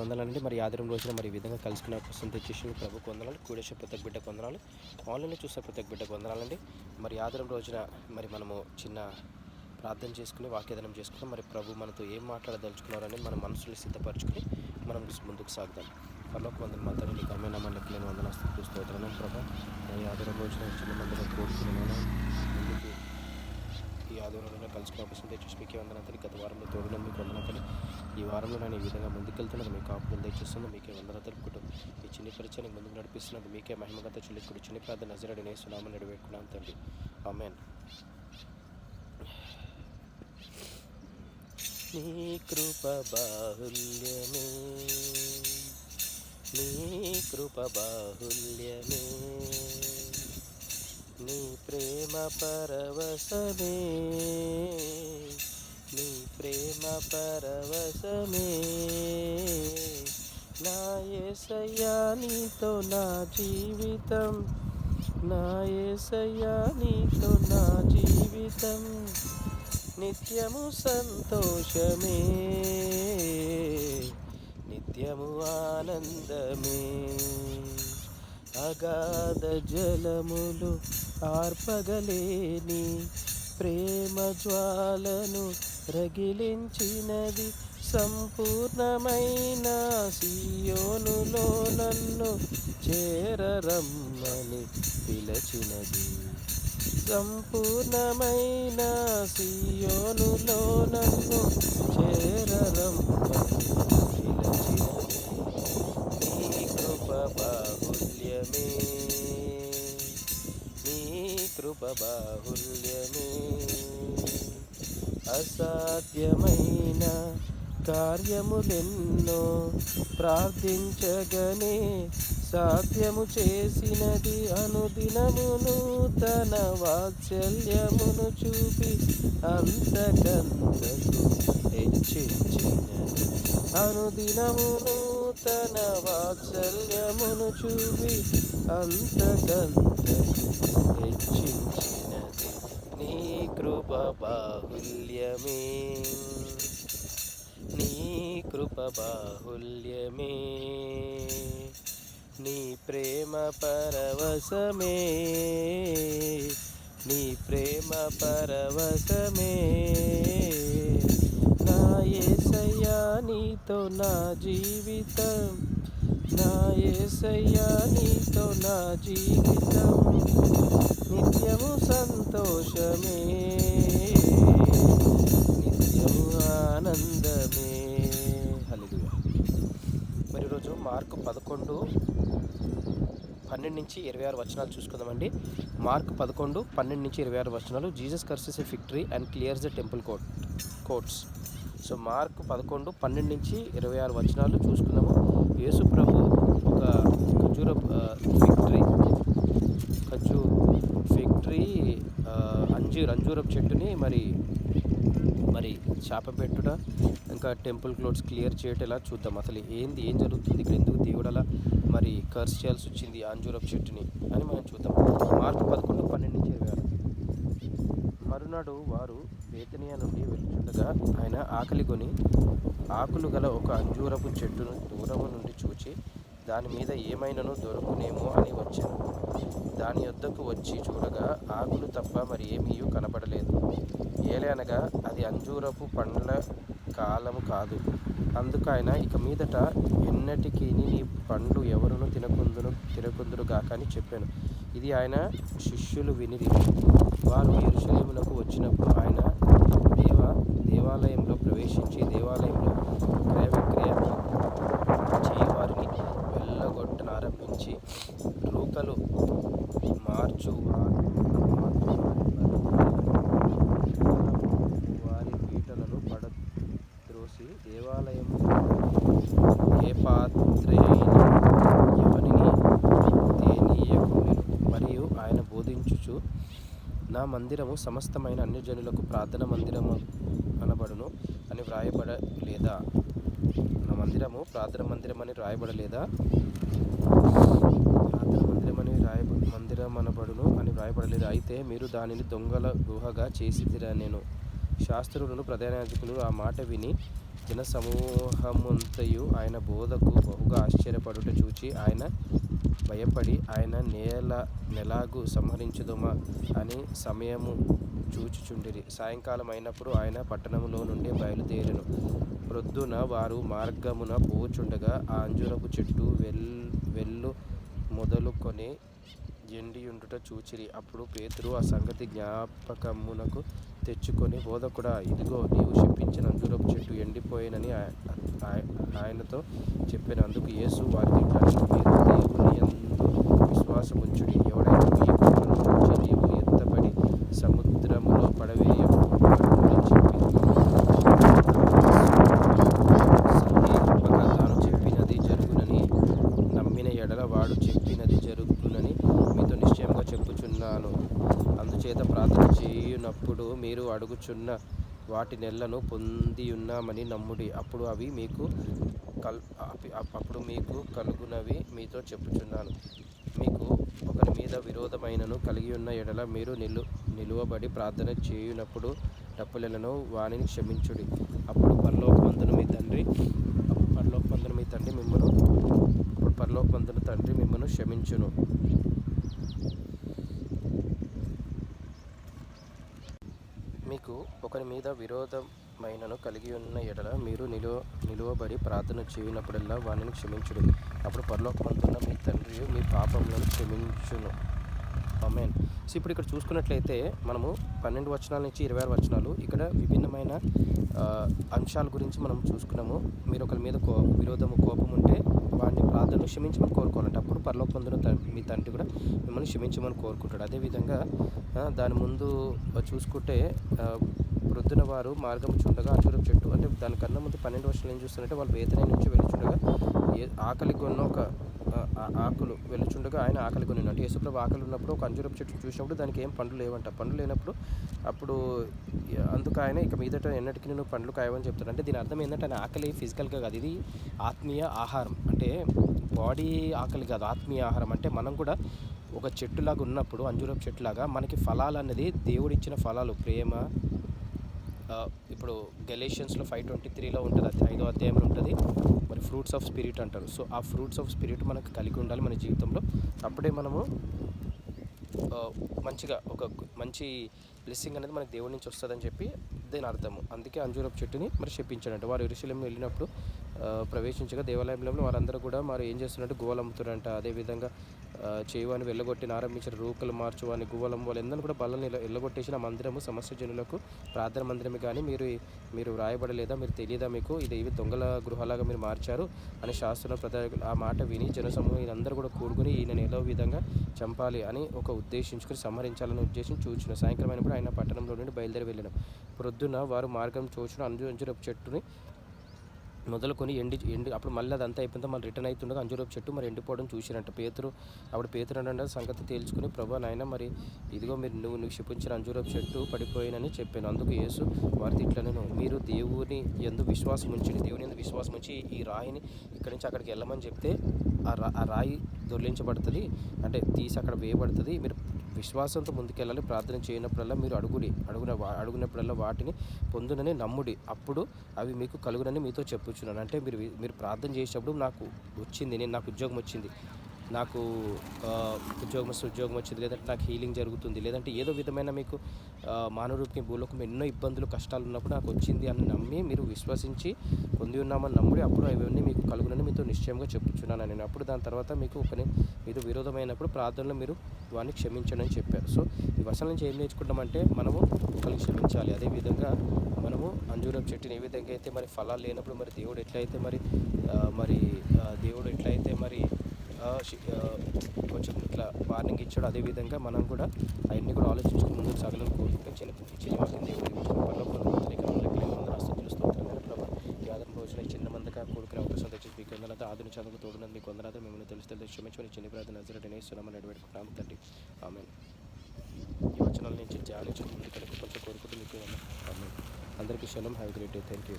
వందనాలండి. మరి ఆదివారం రోజున మరి ఈ విధంగా కలుసుకునే అవకాశం తెచ్చేసి ప్రభుకు వందనాలు. కూడేసే ప్రతి ఒక్క బిడ్డకు వందనాలు. ఆన్లైన్లో చూసే ప్రతి ఒక్క బిడ్డకు వందనాలండి. మరి ఆదివారం రోజున మరి మనము చిన్న ప్రార్థన చేసుకుని వాక్యదానం చేసుకుని మరి ప్రభు మనతో ఏం మాట్లాడదలుచుకున్నారని మన మనసుని సిద్ధపరచుకుని మనం ముందుకు సాగుదాం. పరలోక వందన మా తండ్రి, నీకు అమ్మైన మన లెక్కలేని వందనాలు స్తోత్రం ప్రభా. ఈ ఆదివారం రోజున చిన్న మందిగా కోరుకున్నాను ముందుకు ఈ ఆదివారంలో కలుసుకునే అవకాశం తెచ్చేసి మీకే వందనాలు. గత వారంలో తోడున మీకు వందనాలు. ఈ వారంలో నేను ఈ విధంగా ముందుకెళ్తున్నది మీకు కాపులు దయచేస్తుంది. మీకే వందనాలు తెలుపుకుంటూ ఈ చిన్ని పరిచయానికి ముందుకు నడిపిస్తున్నది మీకే మహిమగత చెల్లికుడు చిన్ని ప్రార్థన నజరేయుడైన యేసు నామమున నడివేడుకున్నాను తండ్రి, ఆమేన్. నీ కృప బాహుల్యమే, నీ కృప బాహుల్యమే, నీ ప్రేమ పరవశమే, నీ ప్రేమ పరవశమే, నా యేసయ్యా నీతో నా జీవితం, నా యేసయ్యా నీతో నా జీవితం, నిత్యము సంతోషమే, నిత్యము ఆనందమే, అగాధ జలములు ఆర్పగలేని ప్రేమ జ్వాలను రగిలించినది, సంపూర్ణమైన సియోనులో నన్ను చేరరమ్మని పిలచినది, సంపూర్ణమైన సియోనులో నన్ను చేరరమ్మని పిలచినది, నీ కృప బాహుల్యమే, నీ కృప బాహుల్యమే, అసాధ్యమైన కార్యములెన్నో ప్రార్థించగనే సాధ్యము చేసినది, అనుదినమును తన వాత్సల్యమును చూపి అంతకంతకు హెచ్చించినది, అనుదినమును తన వాత్సల్యమును చూపి అంతకంతకు హెచ్చించినది, నీ కృప బాహుల్యమే, నీ కృప బాహుల్యమే, నీ ప్రేమ పరవశమే, నీ ప్రేమ పరవశమే, నా యేసయ్యా నీతో నా జీవితం, నా యేసయ్యా నీతో నా జీవితం, నిత్యము సంతోషమే, నిత్యము ఆనందమే. హల్లెలూయా. మరి ఈరోజు మార్కు 11:12-26 వచనాలు చూసుకుందామండి. మార్కు 11:12-26 వచనాలు. Jesus curses a fig tree and clears the temple courts. So mark 11:12-26 వచనాలు చూసుకుందాము. యేసు ప్రభు ఒక ఫిగ్ ట్రీ అంజూరపు చెట్టుని మరి శాప పెట్టుట, ఇంకా టెంపుల్ క్లోత్స్ క్లియర్ చేయటం ఎలా చూద్దాం. అసలు ఏం జరుగుతుంది ఇక్కడ, ఎందుకు దేవుడు అలా మరి కర్స్ చేయాల్సి వచ్చింది అంజూరపు చెట్టుని అని మనం చూద్దాం. మార్కు 11:12-26. మరునాడు వారు బేతనియా నుండి వెళ్తుండగా ఆయన ఆకలి కొని ఆకులు గల ఒక అంజూరపు చెట్టును దూరము నుండి చూచి దాని మీద ఏమైనాను దొరుకునేమో అని వచ్చాను. దాని యొద్దకు వచ్చి చూడగా ఆకులు తప్ప మరి ఏమీ కనపడలేదు. ఏలనగా అది అంజూరపు పండ్ల కాలము కాదు. అందుకు ఆయన, ఇక మీదట ఎన్నటికీ నీ పండ్లు ఎవరును తినకుందురుగాక అని చెప్పాను. ఇది ఆయన శిష్యులు వినిరి. వారు యెరూషలేమునకు వచ్చినప్పుడు ఆయన దేవాలయంలో ప్రవేశించి దేవాలయంలో క్రయ విక్రయ చేయవారిని వెళ్ళగొట్టనారంభించి రూకలు మార్చు వారి పీటలను పడద్రోసి దేవాలయము ఏ పాత్రైన ఎవనిని తేనీయకుండెను. మరియు ఆయన బోధించుచు, నా మందిరము సమస్తమైన అన్యజనులకు ప్రార్థన మందిరము అనబడును అని వ్రాయబడలేదా? నా మందిరము ప్రార్థన మందిరమని వ్రాయబడలేదా? మందిరం అనబడును అని వ్రాయబడలేదు. అయితే మీరు దానిని దొంగల గుహగా చేసితిరా. నేను శాస్త్రులను ప్రధాన యాజకులు ఆ మాట విని జనసమూహమంతయు ఆయన బోధకు బహుగా ఆశ్చర్యపడుట చూచి ఆయన భయపడి ఆయన నెలాగు సంహరించుదుమా అని సమయము చూచుచుండిరి. సాయంకాలం అయినప్పుడు ఆయన పట్టణములో నుండి బయలుదేరెను. ప్రొద్దున వారు మార్గమున పోచుండగా ఆ అంజూరపు చెట్టు వెళ్ళు మొదలుకొని ఎండియుండుట చూచిరి. అప్పుడు పేతురు ఆ సంగతి జ్ఞాపకమునకు తెచ్చుకొని, బోధకుడా, ఇదిగో నీవు శపించిన అంజూరపు చెట్టు ఎండిపోయినని ఆయనతో చెప్పాను. అందుకు యేసు వారికి, మీరు దేవుని యందు విశ్వాసముంచుడి. ఎవడైనా మీ కుటుంబం నుంచి నీవు ఎత్తబడి సముద్రములో పడవేయబడునని చెప్పి తాను చెప్పినది జరుగునని నమ్మిన ఎడల వాడు చెప్పినది జరుగునని మీతో నిశ్చయంగా చెప్పుచున్నాను. అందుచేత ప్రార్థన చేయునప్పుడు మీరు అడుగుచున్న వాటి నెలను పొందియున్నామని నమ్ముడి. అప్పుడు మీకు కలుగునవి మీతో చెప్పుచున్నాను. మీకు ఒకరి మీద విరోధమైనను కలిగి ఉన్న ఎడల మీరు నిలువబడి ప్రార్థన చేయునప్పుడు తప్పులను వానిని క్షమించుడి. అప్పుడు పరలోకమందున తండ్రి మిమ్మను క్షమించును. మీకు ఒకరి మీద విరోధమైనను కలిగి ఉన్న ఎడల మీరు నిలువబడి ప్రార్థన చేయనప్పుడల్లా వానిని క్షమించుడు. అప్పుడు పరలోకమందున్న మీ తండ్రి మీ పాపములను క్షమించును. ఆమేన్. సో ఇప్పుడు ఇక్కడ చూసుకున్నట్లయితే మనము 12 వచనాల నుంచి 26 వచనాలు ఇక్కడ విభిన్నమైన అంశాల గురించి మనం చూసుకున్నాము. మీరు ఒకరి మీద విరోధము, కోపం ఉంటే వాడిని ప్రార్థన క్షమించమని కోరుకోవాలంటే అప్పుడు పరలోకమందున మీ తండ్రి కూడా మిమ్మల్ని క్షమించమని కోరుకుంటాడు. అదేవిధంగా దాని ముందు చూసుకుంటే ప్రొద్దున వారు మార్గం చుండగా అంజూరపు చెట్టు, అంటే దానికన్నా ముందు 12 వచనాలు ఏం చూస్తారంటే వాళ్ళు వేతన నుంచి వెళ్ళుచుండగా ఆకలి కొన్న ఒక ఆకులు వెళ్ళుచుండగా ఆయన ఆకలి కొని, అంటే యేసుప్రభు ఆకలి ఉన్నప్పుడు ఒక అంజూరపు చెట్టు చూసినప్పుడు దానికి ఏం పండ్లు లేవంట. పండ్లు లేనప్పుడు అప్పుడు అందుకు ఆయన ఇక మీదట ఎన్నటికీ నువ్వు పండ్లు కాయవని చెప్తాడు. అంటే దీని అర్థం ఏంటంటే ఆయన ఆకలి ఫిజికల్గా కాదు, ఇది ఆత్మీయ ఆహారం. అంటే బాడీ ఆకలి కాదు, ఆత్మీయ ఆహారం. అంటే మనం కూడా ఒక చెట్టులాగా ఉన్నప్పుడు, అంజూరపు చెట్టులాగా మనకి ఫలాలు అనేది దేవుడిచ్చిన ఫలాలు, ప్రేమ. ఇప్పుడు గెలేషియన్స్లో 5:23 ఉంటుంది, 5వ అధ్యాయంలో ఉంటుంది. మరి ఫ్రూట్స్ ఆఫ్ స్పిరిట్ అంటారు. సో ఆ ఫ్రూట్స్ ఆఫ్ స్పిరిట్ మనకు కలిగి ఉండాలి మన జీవితంలో. అప్పుడే మనము మంచిగా ఒక మంచి బ్లెస్సింగ్ అనేది మనకు దేవుడి నుంచి వస్తుందని చెప్పి దీని అర్థము. అందుకే అంజూరపు చెట్టుని మరి శపించాడంట. వారు యెరూషలేముకు వెళ్ళినప్పుడు ప్రవేశించగా దేవాలయంలో వారందరూ కూడా మరి ఏం చేస్తున్నట్టు గువ్వలు అమ్ముతారంట. అదేవిధంగా చేయవాని వెళ్ళగొట్టిన ఆరంభించిన రూకలు మార్చువాని గువ్వలం వాళ్ళందరూ కూడా బల్లని వెళ్ళగొట్టేసిన మందిరము సమస్త జనులకు ప్రార్థన మందిరమే కానీ మీరు వ్రాయబడలేదా, మీరు తెలియదా మీకు ఇవి దొంగల గృహాలాగా మీరు మార్చారు అని శాస్త్రం ఆ మాట విని జనసమూహం అందరూ కూడా కూడుకుని ఈయన ఏదో విధంగా చంపాలి అని ఒక ఉద్దేశించుకుని సంహరించాలని ఉద్దేశించి చూచిన. సాయంకాలం అయినప్పుడు ఆయన పట్టణంలో నుండి బయలుదేరి వెళ్ళిన. ప్రొద్దున వారు మార్గం చూచిన అంజూరపు చెట్టుని మొదలుకొని ఎండి అప్పుడు మళ్ళీ అదంతా అయిపోయిందో మళ్ళీ రిటర్న్ అవుతుండగా అంజూరపు చెట్టు మరి ఎండిపోవడం చూసినట్టు పేతురు అంటే సంగతి తేల్చుకుని, ప్రభా నాయన మరి ఇదిగో నువ్వు శపించిన అంజూరపు చెట్టు పడిపోయినని చెప్పాను. అందుకు యేసు వారితో ఇట్లనెను, మీరు దేవుని యందు విశ్వాసం ఉంచండి. దేవుని యందు విశ్వాసం ఉంచి ఈ రాయిని ఇక్కడి నుంచి అక్కడికి వెళ్ళమని చెప్తే ఆ రాయి దొర్లించబడుతుంది, అంటే తీసి అక్కడ వేయబడుతుంది. మీరు విశ్వాసంతో ముందుకెళ్ళాలి. ప్రార్థన చేయనప్పుడల్లా మీరు అడుగునప్పుడల్లా వాటిని పొందునని నమ్ముడి. అప్పుడు అవి మీకు కలుగునని మీతో చెప్పుచున్నాను. అంటే మీరు ప్రార్థన చేసేటప్పుడు నాకు ఉద్యోగం వచ్చింది, నాకు ఉద్యోగం వచ్చింది, లేదంటే నాకు హీలింగ్ జరుగుతుంది, లేదంటే ఏదో విధమైన మీకు మానవరూపి భూలోకం ఎన్నో ఇబ్బందులు కష్టాలు ఉన్నప్పుడు నాకు వచ్చింది అని నమ్మి మీరు విశ్వసించి పొంది ఉన్నామని నమ్ముడి. అప్పుడు అవన్నీ మీకు కలుగునని మీతో నిశ్చయంగా చెప్పుచున్నాను నేను. అప్పుడు దాని తర్వాత మీకు మీతో విరోధమైనప్పుడు ప్రార్థనలో మీరు వాడిని క్షమించండి అని చెప్పారు. సో ఈ వర్షాల నుంచి ఏం నేర్చుకుంటామంటే మనము ఒకరికి క్షమించాలి. అదేవిధంగా మనము అంజూరపు చెట్టుని ఏ విధంగా అయితే మరి ఫలాలు లేనప్పుడు మరి దేవుడు ఎట్లయితే కొంచెం ఇట్లా వార్నింగ్ ఇచ్చాడు, అదేవిధంగా మనం కూడా అవన్నీ కూడా ఆలోచించుకుని ముందుకు సాగాలని కోరుకుంటే చిన్న చిన్న మందగా కూడుకునే అవకాశం తెచ్చి మీకు వందనంతా ఆధునిక చదువుకు తోడున్నది మీకు వందనంతా మిమ్మల్ని తెలుస్తుంది క్షమించమని చిన్న ప్రార్థన నజరేయుడైన నడిపెట్టుకుంటాం తండ్రి. ఆమేన్. ఈ వచనాల నుంచి ధ్యానించి ముందుకు కొంచెం కోరుకుంటూ మీకు ఆమేన్. అందరికీ shalom. Have a great day. Thank you.